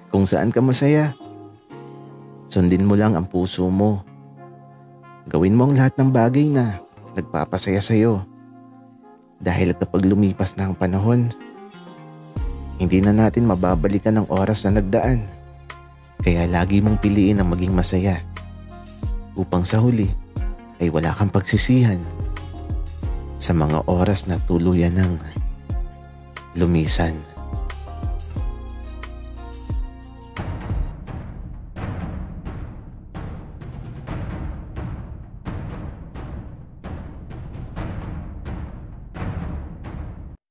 Kung saan ka masaya, sundin mo lang ang puso mo. Gawin mo ang lahat ng bagay na nagpapasaya sa'yo. Dahil kapag lumipas na ang panahon, hindi na natin mababalikan ang oras na nagdaan. Kaya lagi mong piliin ang maging masaya upang sa huli ay wala kang pagsisihan sa mga oras na tuluyan ng lumisan.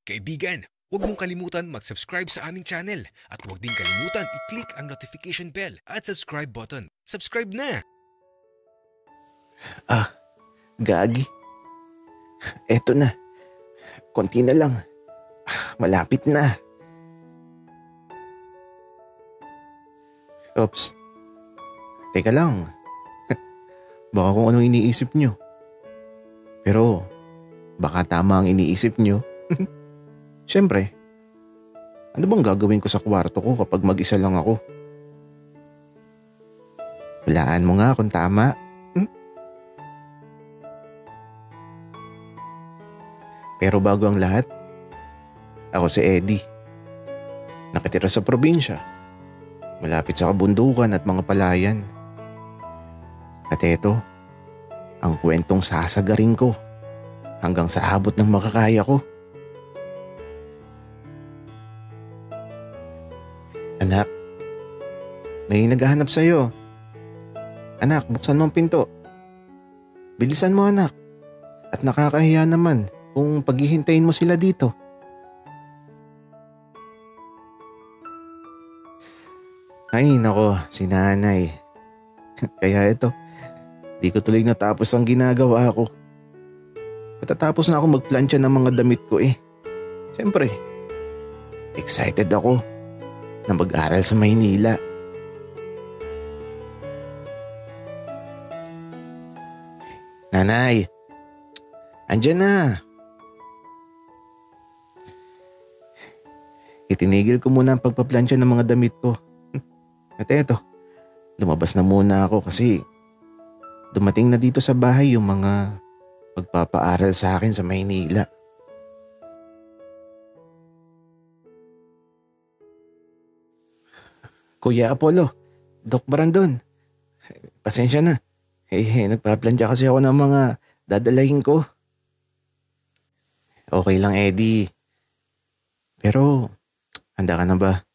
Kaibigan, huwag mong kalimutan mag-subscribe sa aming channel at huwag din kalimutan i-click ang notification bell at subscribe button. Subscribe na! Gagi. Eto na. Konti na lang. Malapit na. Oops. Teka lang. Baka kung anong iniisip nyo. Pero, baka tama ang iniisip nyo. Siyempre, ano bang gagawin ko sa kwarto ko kapag mag-isa lang ako? Walaan mo nga kung tama. Pero bago ang lahat, ako si Eddie. Nakatira sa probinsya, malapit sa kabundukan at mga palayan. At eto, ang kwentong sasagarin ko hanggang sa abot ng makakaya ko. Anak, may naghahanap sa'yo. Anak, buksan mo ang pinto. Bilisan mo anak. At nakakahiya naman kung paghihintayin mo sila dito. Ay nako, si nanay. Kaya ito, di ko tuloy natapos ang ginagawa ko. Patatapos na ako magplansya ng mga damit ko eh. Siyempre, excited ako na mag-aral sa Maynila. Nanay, andyan na. Itinigil ko muna ang pagpaplansya ng mga damit ko. At eto, lumabas na muna ako kasi dumating na dito sa bahay yung mga magpapaaral sa akin sa Maynila. Kuya Apollo, Doc Brandon, pasensya na. Nagpaplansya kasi ako ng mga dadalahin ko. Okay lang, Eddie. Pero, handa ka na ba?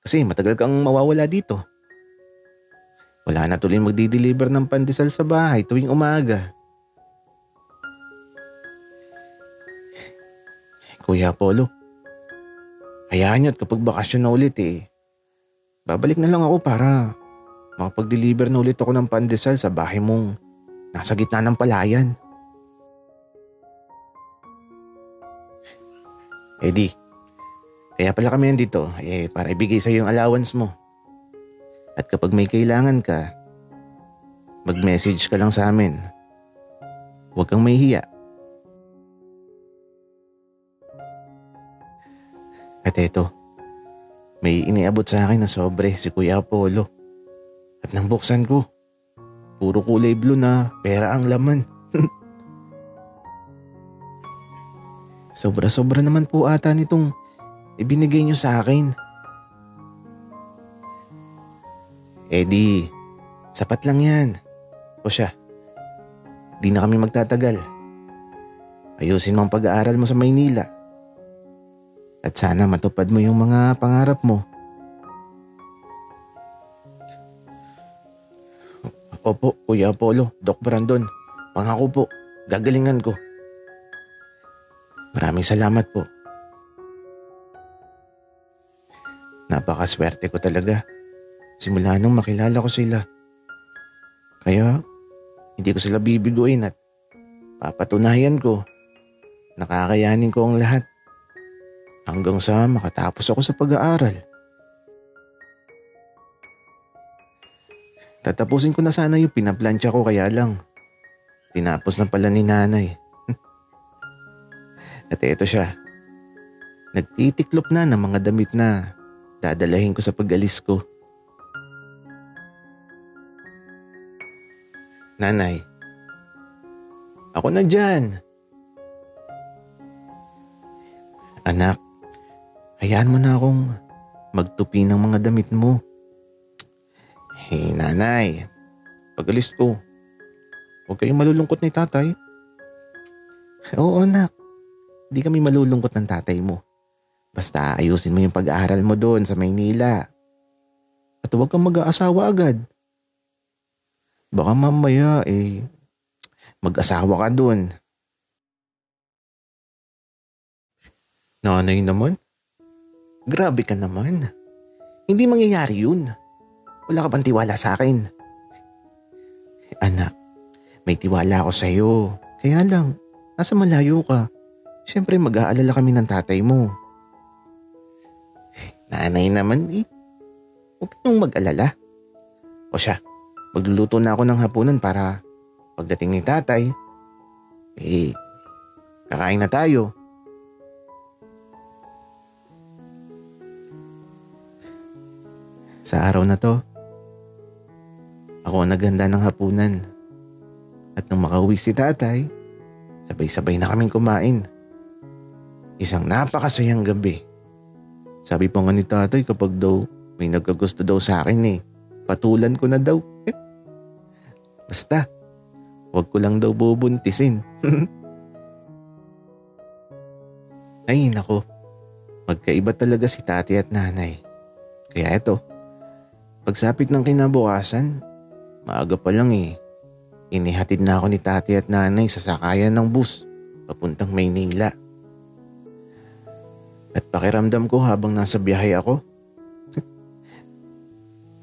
Kasi matagal kang mawawala dito. Wala na tuloy magdi-deliver ng pandesal sa bahay tuwing umaga. Kuya Apollo, hayaan niyo at kapag bakasyon na ulit babalik na lang ako para makapag-deliver na ulit ako ng pandesal sa bahay mong nasa gitna ng palayan. Eddie, kaya pala kami nandito para ibigay sa iyo yung allowance mo. At kapag may kailangan ka, mag-message ka lang sa amin. Huwag kang mahihiya. At eto, may iniabot sa akin na sobre si Kuya Apollo. At nang buksan ko, puro kulay blue na pera ang laman. Sobra-sobra naman po ata nitong ibinigay niyo sa akin. Eddie, sapat lang yan. O siya, di na kami magtatagal. Ayusin mo ang pag-aaral mo sa Maynila. At sana matupad mo yung mga pangarap mo. Opo, Kuya Apollo, Doc Brandon. Pangako po, gagalingan ko. Maraming salamat po. Napakaswerte ko talaga. Simula nung makilala ko sila. Kaya hindi ko sila bibiguin at papatunayan ko. Nakakayanin ko ang lahat. Hanggang sa makatapos ako sa pag-aaral. Tatapusin ko na sana yung pinaplansya ko kaya lang. Tinapos na pala ni nanay. At eto siya. Nagtitiklop na ng mga damit na dadalahin ko sa pag-alis ko. Nanay, ako na dyan. Anak, hayaan mo na akong magtupi ng mga damit mo. Nanay, pag-alis ko, huwag kayong malulungkot ni tatay. Oo anak, di kami malulungkot ng tatay mo. Basta ayusin mo yung pag-aaral mo doon sa Maynila. At huwag kang mag-aasawa agad. Baka mamaya mag-asawa ka doon. Nanay naman, grabe ka naman. Hindi mangyayari yun. Wala ka bang tiwala sa akin? Anak, may tiwala ako sa'yo. Kaya lang, nasa malayo ka. Siyempre mag-aalala kami ng tatay mo. Nanay naman huwag kang mag-alala. O siya, magluluto na ako ng hapunan para pagdating ni tatay, kakain na tayo. Sa araw na to, ako ang naghanda ng hapunan. At nang makauwi si tatay, sabay-sabay na kaming kumain. Isang napakasayang gabi. Sabi pa nga ni tatay kapag daw may nagkagusto daw sa akin patulan ko na daw. Basta, wag ko lang daw bubuntisin. Ay nako, magkaiba talaga si tatay at nanay. Kaya eto, pagsapit ng kinabukasan, maaga pa lang inihatid na ako ni tatay at nanay sa sakayan ng bus papuntang Maynila. At pakiramdam ko habang nasa biyahe ako,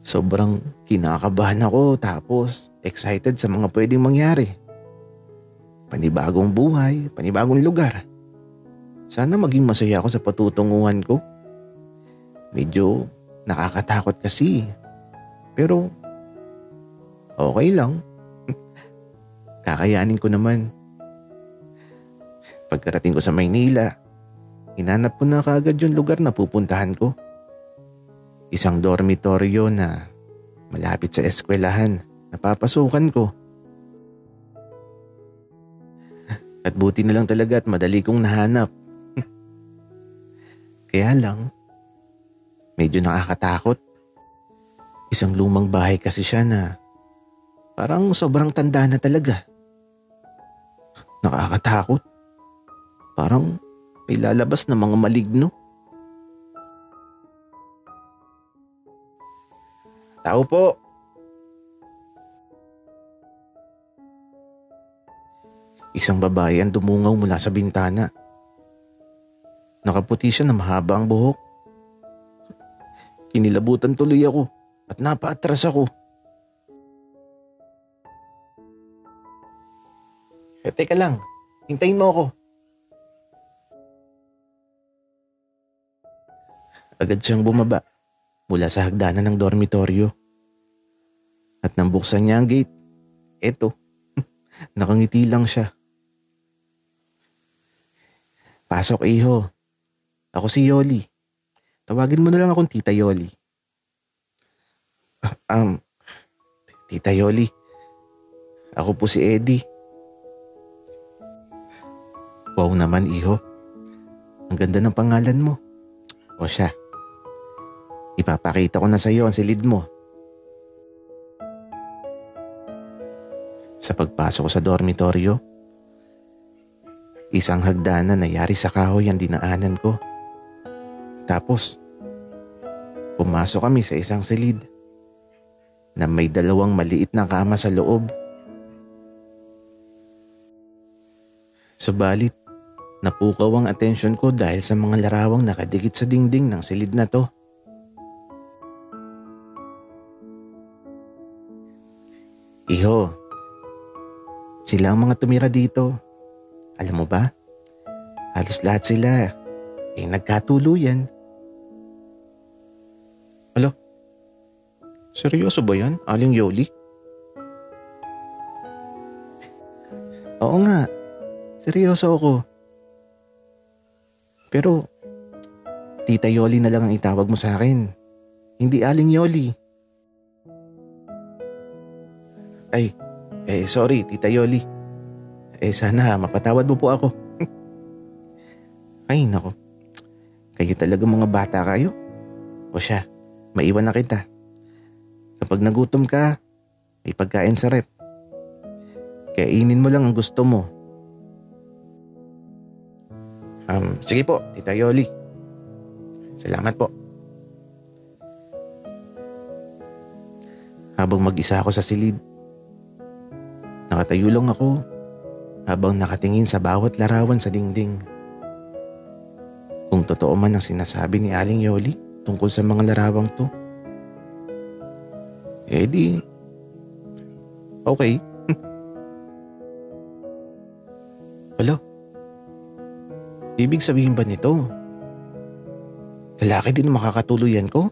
sobrang kinakabahan ako tapos excited sa mga pwedeng mangyari. Panibagong buhay, panibagong lugar. Sana maging masaya ako sa patutunguhan ko. Medyo nakakatakot kasi. Pero okay lang. Kakayanin ko naman. Pagkarating ko sa Maynila, hinanap ko na kaagad yung lugar na pupuntahan ko. Isang dormitoryo na malapit sa eskwelahan na papasukan ko. At buti na lang talaga at madali kong nahanap. Kaya lang, medyo nakakatakot. Isang lumang bahay kasi siya na parang sobrang tanda na talaga. Nakakatakot. Parang may lalabas na mga maligno. Tao po. Isang babae ang dumungaw mula sa bintana. Nakaputi siya na mahaba ang buhok. Kinilabutan tuloy ako at napaatras ako. Teka lang, hintayin mo ako. Agad siyang bumaba mula sa hagdanan ng dormitoryo. At nang buksan niya ang gate, eto, nakangiti lang siya. Pasok iho. Ako si Yoli. Tawagin mo na lang akong Tita Yoli. Tita Yoli, ako po si Eddie. Wow naman iho. Ang ganda ng pangalan mo. O siya, ipapakita ko na sa iyo ang silid mo. Sa pagpasok ko sa dormitoryo, isang hagdanan na yari sa kahoy ang dinaanan ko. Tapos, pumasok kami sa isang silid na may dalawang maliit na kama sa loob. Subalit, napukaw ang atensyon ko dahil sa mga larawang nakadikit sa dingding ng silid na to. Iho, sila ang mga tumira dito. Alam mo ba? Halos lahat sila nagkatuluyan. Alo? Seryoso ba yan, Aling Yoli? Oo nga, seryoso ako. Pero Tita Yoli na lang ang itawag mo sa akin. Hindi Aling Yoli. Ay, sorry Tita Yoli. Sana mapatawad mo po ako. Ay nako, kayo talaga mga bata kayo. O siya, maiwan na kita. Kapag nagutom ka, may pagkain sa rep. Kainin mo lang ang gusto mo. Sige po, Tita Yoli. Salamat po. Habang mag-isa ako sa silid, nakatayo lang ako habang nakatingin sa bawat larawan sa dingding. Kung totoo man ang sinasabi ni Aling Yoli tungkol sa mga larawang to, di, okay. Wala. Ibig sabihin ba nito, lalaki din makakatuluyan ko?